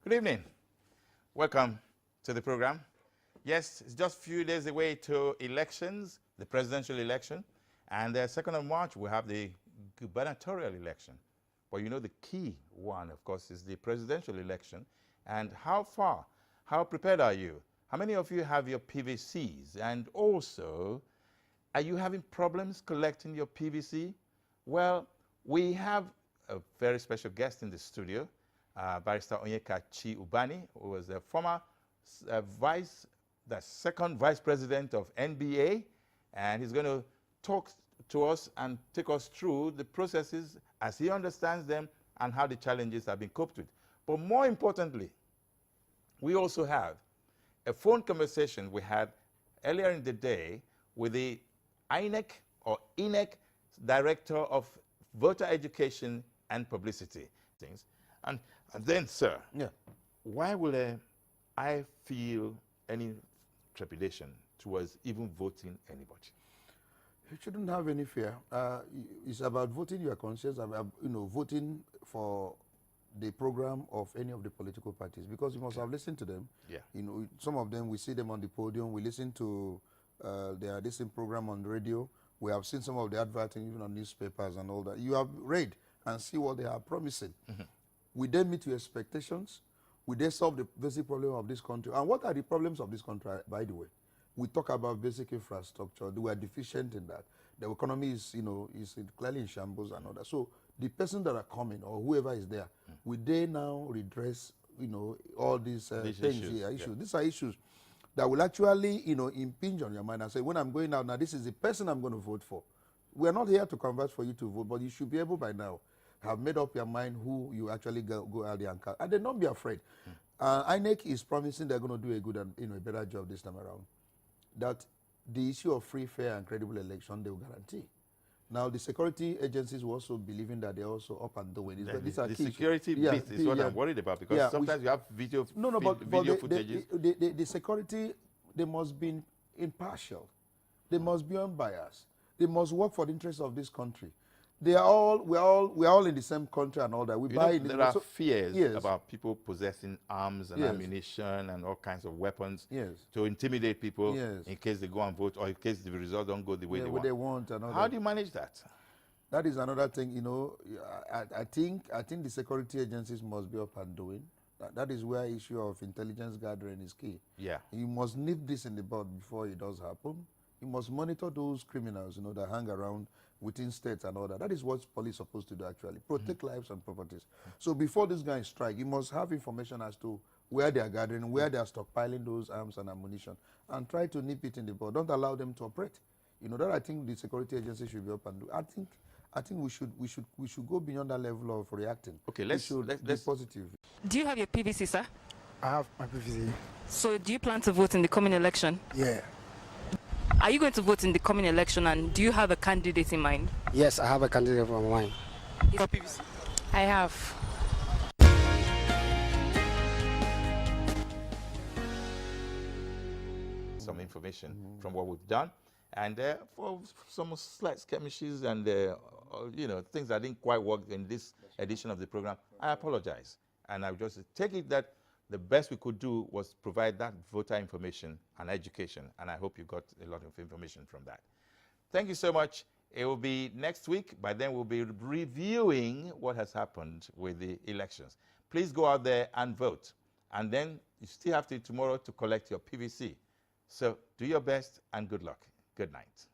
Good evening. Welcome to the program. Yes, it's just a few days away to elections, the presidential election, and the 2nd of March we have the gubernatorial election. But you know the key one, of course, is the presidential election. And how prepared are you? How many of you have your PVCs? And also, are you having problems collecting your PVC? Well, we have a very special guest in the studio, Barrister Onyekachi Ubani, who was the former second vice president of NBA, and he's going to talk to us and take us through the processes as he understands them and how the challenges have been coped with. But more importantly, we also have a phone conversation we had earlier in the day with the INEC or INEC Director of Voter Education and Publicity things. And then, sir, yeah, why will I feel any trepidation towards even voting anybody? you shouldn't have any fear. It's about voting your conscience, about voting for the program of any of the political parties, because you must have listened to them. Yeah. Some of them, we see them on the podium. We listen to their listening program on the radio. We have seen some of the advertising even on newspapers and all that. You have read and see what they are promising. Mm-hmm. We then meet your expectations. We then solve the basic problem of this country. And what are the problems of this country, by the way? We talk about basic infrastructure. We are deficient in that. The economy is, is clearly in shambles and all that. So the person that are coming or whoever is there, we they now redress, all these things issues. here, issues. Yeah. These are issues that will actually, impinge on your mind and say, when I'm going out now, this is the person I'm going to vote for. We're not here to converse for you to vote, but you should be able by now have made up your mind who you actually go out there and cast. And then don't be afraid. INEC is promising they're going to do a good and a better job this time around. That the issue of free, fair, and credible election, they will guarantee. Now, the security agencies will also believing that they're also up and doing. These are the key security bit is what I'm worried about, because sometimes you have video footages. The security, they must be impartial. They must be unbiased. They must work for the interests of this country. We're all in the same country and all that. There are fears about people possessing arms and ammunition and all kinds of weapons to intimidate people in case they go and vote or in case the results don't go the way they want. How do you manage that? That is another thing. I think the security agencies must be up and doing. That is where issue of intelligence gathering is key. Yeah, you must nip this in the bud before it does happen. You must monitor those criminals, that hang around within states and all that. That is what police is supposed to do, actually. Protect lives and properties. So before this guy strike, you must have information as to where they are gathering, where they are stockpiling those arms and ammunition, and try to nip it in the bud. Don't allow them to operate. That I think the security agency should be up and do. I think we should go beyond that level of reacting. Okay, let's be positive. Do you have your PVC, sir? I have my PVC. So do you plan to vote in the coming election? Yeah. Are you going to vote in the coming election, and do you have a candidate in mind? Yes, I have a candidate in mind. PVC? I have. Some information from what we've done, and for some slight skirmishes and things that didn't quite work in this edition of the program, I apologize. And I just take it that the best we could do was provide that voter information and education, and I hope you got a lot of information from that. Thank you so much. It will be next week. By then, we'll be reviewing what has happened with the elections. Please go out there and vote. And then you still have to tomorrow to collect your PVC. So do your best and good luck. Good night.